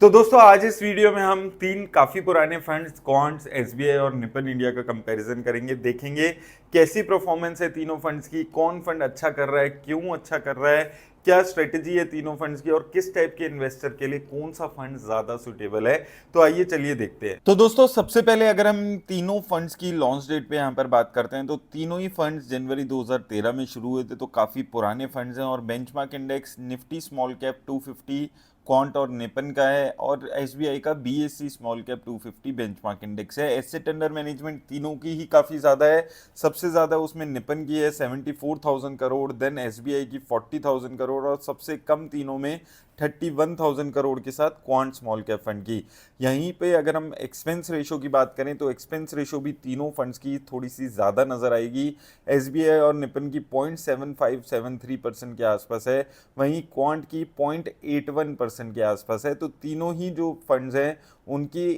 तो दोस्तों आज इस वीडियो में हम तीन काफी पुराने फंड्स क्वांट्स एसबीआई और निपन इंडिया का कंपैरिजन करेंगे। देखेंगे कैसी परफॉर्मेंस है तीनों फंड्स की, कौन फंड अच्छा कर रहा है, क्यों अच्छा कर रहा है, क्या स्ट्रेटेजी है तीनों फंड्स की और किस टाइप के इन्वेस्टर के लिए कौन सा फंड ज्यादा सुटेबल है। तो आइए चलिए देखते हैं। तो दोस्तों सबसे पहले अगर हम तीनों फंड्स की लॉन्च डेट पे यहाँ पर बात करते हैं तो तीनों ही फंड्स जनवरी 2013 में शुरू हुए थे, तो काफी पुराने फंड्स हैं। और benchmark index Nifty small cap 250 quant और निपन का है, और एसबीआई का BSc small cap 250 benchmark index है। एसेट अंडर मैनेजमेंट तीनों की ही काफ़ी ज़्यादा है। सबसे ज़्यादा उसमें निपन की है 74,000 करोड़, देन एसबीआई की 40,000 करोड़, और सबसे कम तीनों में 31,000 करोड़ के साथ क्वांट स्मॉल कैप फंड की। यहीं पे अगर हम एक्सपेंस रेशो की बात करें तो एक्सपेंस रेशो भी तीनों फंड्स की थोड़ी सी ज़्यादा नज़र आएगी। एसबीआई और निपन की 0.7573% के आसपास है, वहीं क्वांट की 0.81% के आसपास है। तो तीनों ही जो फंड्स हैं उनकी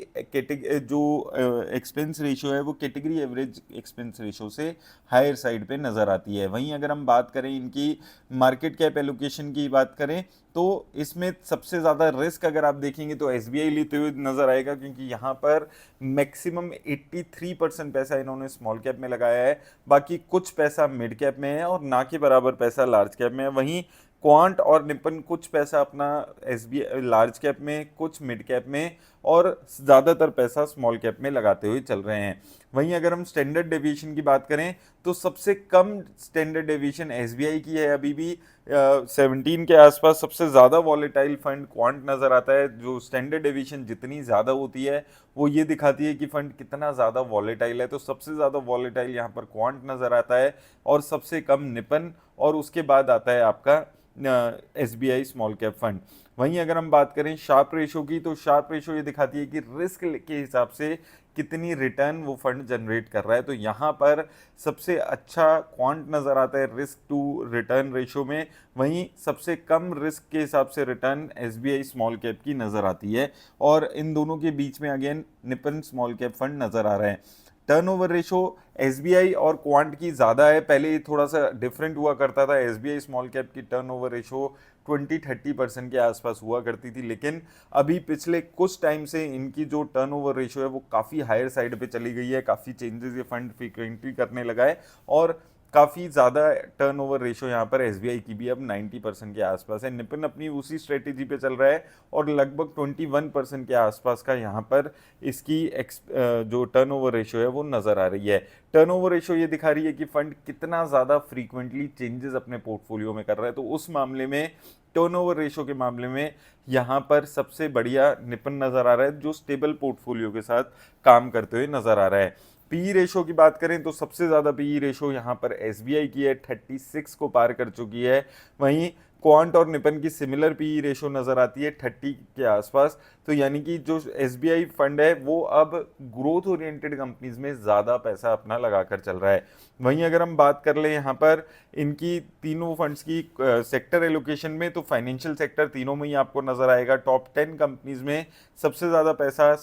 जो एक्सपेंस रेशियो है वो कैटेगरी एवरेज एक्सपेंस रेशियो से हायर साइड पे नज़र आती है। वहीं अगर हम बात करें इनकी मार्केट कैप एलोकेशन की बात करें तो इसमें सबसे ज़्यादा रिस्क अगर आप देखेंगे तो एसबीआई लेते हुए नज़र आएगा, क्योंकि यहाँ पर मैक्सिमम 83% पैसा इन्होंने स्मॉल कैप में लगाया है, बाकी कुछ पैसा मिड कैप में है और ना के बराबर पैसा लार्ज कैप में है। वहीं क्वांट और निपन कुछ पैसा अपना एसबीआई लार्ज कैप में, कुछ मिड कैप में और ज़्यादातर पैसा स्मॉल कैप में लगाते हुए चल रहे हैं। वहीं अगर हम स्टैंडर्ड डेविएशन की बात करें तो सबसे कम स्टैंडर्ड डेविएशन एसबीआई की है, अभी भी 17 के आसपास। सबसे ज़्यादा वॉलेटाइल फंड क्वांट नज़र आता है। जो स्टैंडर्ड डेविएशन जितनी ज़्यादा होती है वो ये दिखाती है कि फंड कितना ज़्यादा वॉलेटाइल है। तो सबसे ज़्यादा वॉलेटाइल यहाँ पर क्वांट नज़र आता है और सबसे कम निपन, और उसके बाद आता है आपका एसबीआई स्मॉल कैप फंड। वहीं अगर हम बात करें शार्प रेशो की तो शार्प रेशो ये दिखाती है कि रिस्क के हिसाब से कितनी रिटर्न वो फंड जनरेट कर रहा है। तो यहाँ पर सबसे अच्छा क्वांट नज़र आता है रिस्क टू रिटर्न रेशो में, वहीं सबसे कम रिस्क के हिसाब से रिटर्न एसबीआई स्मॉल कैप की नज़र आती है, और इन दोनों के बीच में again Nippon small cap fund नज़र आ रहा है। टर्नओवर रेशो एसबीआई और क्वांट की ज़्यादा है। पहले ये थोड़ा सा डिफरेंट हुआ करता था, एसबीआई स्मॉल कैप की टर्नओवर रेशो 20-30% के आसपास हुआ करती थी, लेकिन अभी पिछले कुछ टाइम से इनकी जो टर्नओवर रेशो है वो काफ़ी हायर साइड पे चली गई है। काफ़ी चेंजेस ये फंड फ्रीक्वेंटली करने लगा है, और काफ़ी ज़्यादा टर्नओवर रेशो यहाँ पर एसबीआई की भी अब 90% के आसपास है। निपन अपनी उसी स्ट्रेटेजी पे चल रहा है और लगभग 21% के आसपास का यहाँ पर इसकी जो टर्नओवर रेशो है वो नज़र आ रही है। टर्नओवर रेशो ये दिखा रही है कि फंड कितना ज़्यादा फ्रीक्वेंटली चेंजेस अपने पोर्टफोलियो में कर रहा है। तो उस मामले में टर्नओवर रेशो के मामले में यहाँ पर सबसे बढ़िया निपन नज़र आ रहा है, जो स्टेबल पोर्टफोलियो के साथ काम करते हुए नज़र आ रहा है। पीई रेशो की बात करें तो सबसे ज़्यादा पीई रेशो यहाँ पर एसबीआई की है, 36 को पार कर चुकी है। वहीं क्वांट और निपन की सिमिलर पीई रेशो नज़र आती है 30 के आसपास। तो यानी कि जो एसबीआई फंड है वो अब ग्रोथ ओरिएंटेड कंपनीज में ज़्यादा पैसा अपना लगाकर चल रहा है। वहीं अगर हम बात कर लें यहाँ पर इनकी तीनों फंड्स की सेक्टर एलोकेशन में, तो फाइनेंशियल सेक्टर तीनों में ही आपको नज़र आएगा। टॉप 10 कंपनीज में सबसे ज़्यादा पैसा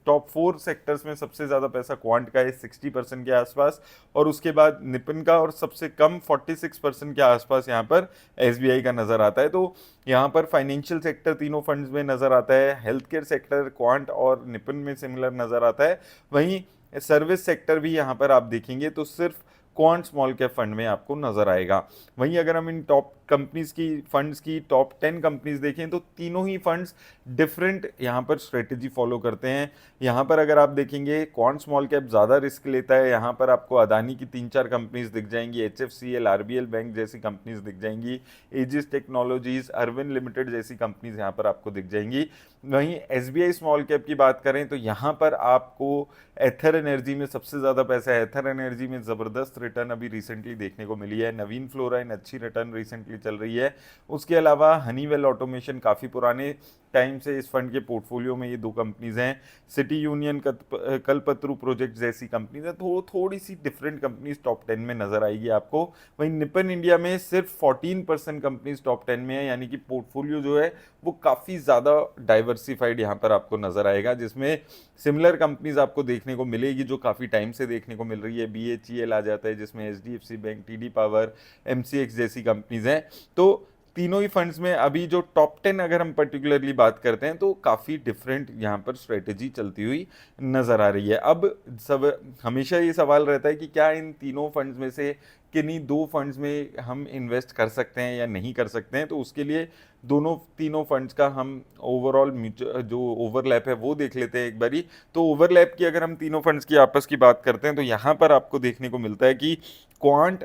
टॉप 4 सेक्टर्स में सबसे ज़्यादा पैसा क्वांट का है 60% के आसपास, और उसके बाद निपन का, और सबसे कम 46% के आसपास यहाँ पर एसबीआई का नज़र आता है। तो यहाँ पर फाइनेंशियल सेक्टर तीनों फंड्स में नज़र आता है, हेल्थ केयर सेक्टर क्वांट और निपन में सिमिलर नज़र आता है। वहीं सर्विस सेक्टर भी यहाँ पर आप देखेंगे तो सिर्फ क्वांट स्मॉल कैप फंड में आपको नजर आएगा। वहीं अगर हम इन टॉप कंपनीज की फंड्स की टॉप 10 कंपनीज देखें तो तीनों ही फंड्स डिफरेंट यहाँ पर स्ट्रेटेजी फॉलो करते हैं। यहाँ पर अगर आप देखेंगे क्वांट स्मॉल कैप ज़्यादा रिस्क लेता है। यहाँ पर आपको अदानी की 3-4 कंपनीज दिख जाएंगी, एचएफसीएल, आरबीएल बैंक जैसी कंपनीज दिख जाएंगी, एजिस टेक्नोलॉजीज, अरविंद लिमिटेड जैसी कंपनीज यहाँ पर आपको दिख जाएंगी। वहीं एसबीआई स्मॉल कैप की बात करें तो यहाँ पर आपको एथर एनर्जी में सबसे ज़्यादा पैसा है। एथर एनर्जी में ज़बरदस्त रिटर्न अभी रिसेंटली देखने को मिली है। नवीन फ्लोराइन अच्छी रिटर्न रिसेंटली चल रही है। उसके अलावा हनीवेल ऑटोमेशन काफ़ी पुराने टाइम से इस फंड के पोर्टफोलियो में ये दो कंपनीज हैं। सिटी यूनियन कल्पतरू प्रोजेक्ट जैसी कंपनीज है, तो थोड़ी सी डिफरेंट कंपनीज टॉप 10 में नजर आएगी आपको। वहीं निपन इंडिया में सिर्फ 14% कंपनीज टॉप 10 में है, यानी कि पोर्टफोलियो जो है वो काफ़ी ज़्यादा डाइवर्सिफाइड यहाँ पर आपको नजर आएगा, जिसमें सिमिलर कंपनीज आपको देखने को मिलेगी जो काफ़ी टाइम से देखने को मिल रही है। बीएचईएल आ जाता है जिसमें HDFC bank, TD power, MCX जैसी कंपनीज हैं। तो तीनों ही फंड्स में अभी जो टॉप 10 अगर हम पर्टिकुलरली बात करते हैं तो काफ़ी डिफरेंट यहाँ पर स्ट्रेटेजी चलती हुई नज़र आ रही है। अब सब हमेशा ये सवाल रहता है कि क्या इन तीनों फंड्स में से किन्हीं दो फंड्स में हम इन्वेस्ट कर सकते हैं या नहीं कर सकते हैं। तो उसके लिए दोनों तीनों फंड्स का हम ओवरऑल जो ओवरलैप है वो देख लेते हैं एक बारी। तो ओवरलैप की अगर हम तीनों फंड्स की आपस की बात करते हैं तो यहाँ पर आपको देखने को मिलता है कि क्वांट,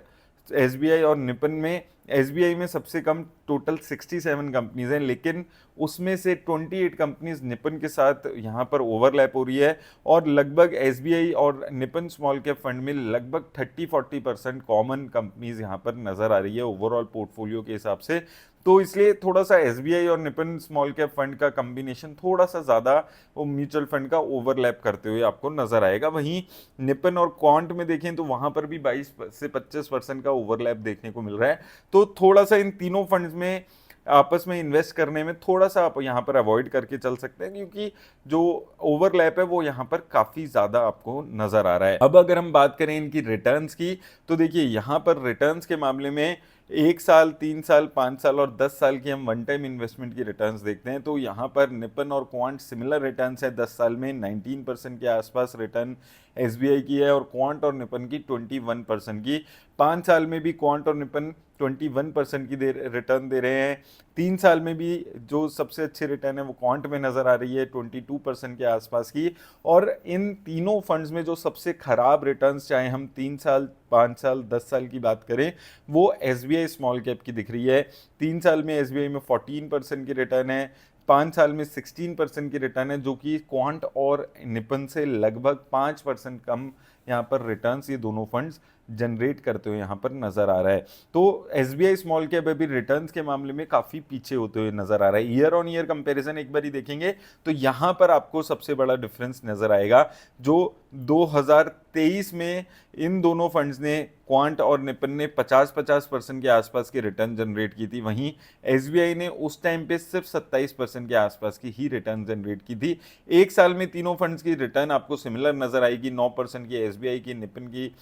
एसबीआई और निपन में, एसबीआई में सबसे कम टोटल 67 कंपनीज हैं, लेकिन उसमें से 28 कंपनीज निपन के साथ यहाँ पर ओवरलैप हो रही है और लगभग एसबीआई और निपन स्मॉल कैप फंड में लगभग 30-40% कॉमन कंपनीज यहाँ पर नजर आ रही है ओवरऑल पोर्टफोलियो के हिसाब से। तो इसलिए थोड़ा सा एसबीआई और निपन स्मॉल कैप फंड का कॉम्बिनेशन थोड़ा सा ज़्यादा वो म्यूचुअल फंड का ओवरलैप करते हुए आपको नजर आएगा। वहीं निपन और क्वांट में देखें तो वहाँ पर भी 22 से 25% का ओवरलैप देखने को मिल रहा है। तो थोड़ा सा इन तीनों फंड्स में आपस में इन्वेस्ट करने में थोड़ा सा आप यहाँ पर अवॉइड करके चल सकते हैं, क्योंकि जो ओवरलैप है वो यहाँ पर काफ़ी ज़्यादा आपको नज़र आ रहा है। अब अगर हम बात करें इनकी रिटर्न्स की तो देखिए यहाँ पर रिटर्न्स के मामले में 1 साल, 3 साल, 5 साल और 10 साल की हम वन टाइम इन्वेस्टमेंट की रिटर्न्स देखते हैं तो यहाँ पर निपन और क्वांट सिमिलर रिटर्न्स है। 10 साल में 19% के आसपास रिटर्न एसबीआई की है और क्वांट और निपन की 21% की। 5 साल में भी क्वांट और निपन 21% की रिटर्न दे रहे हैं। 3 साल में भी जो सबसे अच्छी रिटर्न है वो क्वांट में नज़र आ रही है 22% के आसपास की। और इन तीनों फंड्स में जो सबसे खराब रिटर्न्स, चाहे हम 3 साल, 5 साल, 10 साल की बात करें, वो एसबीआई स्मॉल कैप की दिख रही है। 3 साल में एसबीआई में 14% की रिटर्न है, 5 साल में 16% की रिटर्न है, जो कि क्वांट और निपन से लगभग 5% कम यहाँ पर रिटर्न्स ये दोनों फंड्स जनरेट करते हुए यहाँ पर नजर आ रहा है। तो एसबीआई स्मॉल कैप अभी रिटर्न्स के मामले में काफ़ी पीछे होते हुए नजर आ रहा है। ईयर ऑन ईयर कंपैरिजन एक बार ही देखेंगे तो यहाँ पर आपको सबसे बड़ा डिफरेंस नजर आएगा। जो 2023 में इन दोनों फंड्स ने, क्वांट और निपन ने 50-50% के आसपास की रिटर्न जनरेट की थी, वहीं एसबीआई ने उस टाइम पे सिर्फ 27% के आसपास की ही रिटर्न जनरेट की थी। एक साल में तीनों फंड्स की रिटर्न आपको सिमिलर नजर आएगी, 9% की एसबीआई की, निपन की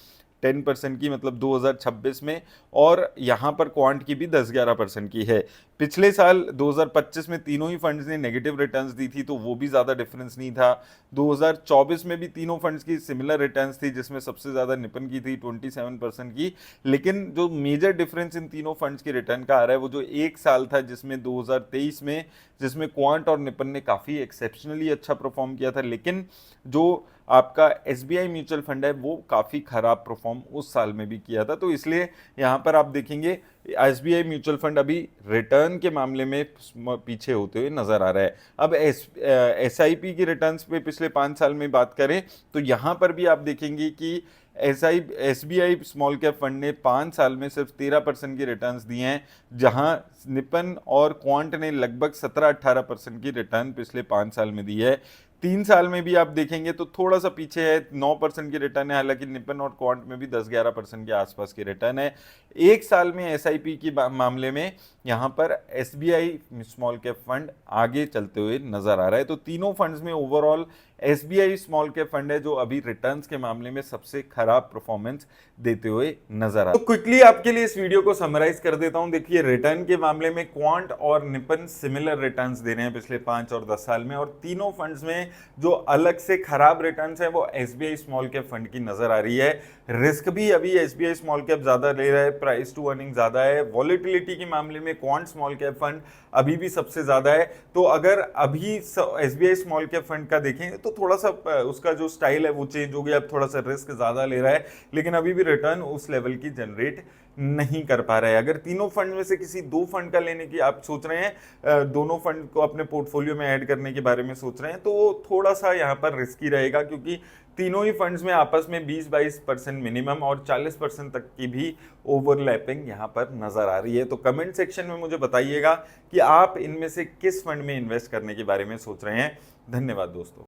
10% की, मतलब 2026 में, और यहाँ पर क्वांट की भी 10-11% की है। पिछले साल 2025 में तीनों ही फंड्स ने नेगेटिव रिटर्न्स दी थी तो वो भी ज़्यादा डिफरेंस नहीं था। 2024 में भी तीनों फंड्स की सिमिलर रिटर्न्स थी, जिसमें सबसे ज़्यादा निपन की थी 27% की। लेकिन जो मेजर डिफरेंस इन तीनों फंड्स की रिटर्न का आ रहा है वो जो एक साल था जिसमें 2023 में, जिसमें क्वांट और निपन ने काफ़ी एक्सेप्शनली अच्छा परफॉर्म किया था, लेकिन जो आपका एसबीआई म्यूचुअल फंड है वो काफ़ी खराब परफॉर्म उस साल में भी किया था। तो इसलिए यहाँ पर आप देखेंगे एसबीआई म्यूचुअल फंड अभी रिटर्न के मामले में पीछे होते हुए नजर आ रहा है। अब एसआईपी की रिटर्न्स पे पिछले 5 साल में बात करें तो यहाँ पर भी आप देखेंगे कि एसबीआई स्मॉल कैप फंड ने 5 साल में सिर्फ 13% की रिटर्न्स दी हैं, जहां निपन और क्वांट ने लगभग 17-18% की रिटर्न पिछले 5 साल में दी है। 3 साल में भी आप देखेंगे तो थोड़ा सा पीछे है, 9% की रिटर्न है, हालांकि निपन और क्वांट में भी 10-11% के आसपास की रिटर्न है। एक साल में एसआईपी की मामले में यहाँ पर एसबीआई स्मॉल कैप फंड आगे चलते हुए नजर आ रहा है। तो तीनों फंड्स में overall SBI small cap fund है जो अभी रिटर्न्स के मामले में सबसे खराब परफॉर्मेंस देते हुए नजर आ रहा है। तो क्विकली आपके लिए इस वीडियो को समराइज कर देता हूं। देखिए, रिटर्न के मामले में क्वांट और निपन सिमिलर रिटर्न्स दे रहे हैं पिछले 5 और 10 साल में, और तीनों फंड्स में जो अलग से खराब रिटर्न्स है वो एसबीआई स्मॉल कैप फंड की नजर आ रही है। रिस्क भी अभी एसबीआई स्मॉल कैप ज्यादा ले रहा है, प्राइस टू अर्निंग ज्यादा है। वॉलेटिलिटी के मामले में क्वांट स्मॉल कैप फंड अभी भी सबसे ज्यादा है। तो अगर अभी एसबीआई स्मॉल कैप फंड का देखें तो थोड़ा सा उसका जो स्टाइल है वो चेंज हो गया, अब थोड़ा सा रिस्क ज्यादा ले रहा है, लेकिन अभी भी रिटर्न उस लेवल की जनरेट नहीं कर पा रहा है। अगर तीनों फंड में से किसी दो फंड का लेने की आप सोच रहे हैं, दोनों फंड को अपने पोर्टफोलियो में ऐड करने के बारे में सोच रहे हैं, तो थोड़ा सा यहाँ पर रिस्की रहेगा, क्योंकि तीनों ही फंड्स में आपस में 20-22% मिनिमम और 40% तक की भी ओवरलैपिंग यहाँ पर नजर आ रही है। तो कमेंट सेक्शन में मुझे बताइएगा कि आप इनमें से किस फंड में इन्वेस्ट करने के बारे में सोच रहे हैं। धन्यवाद दोस्तों।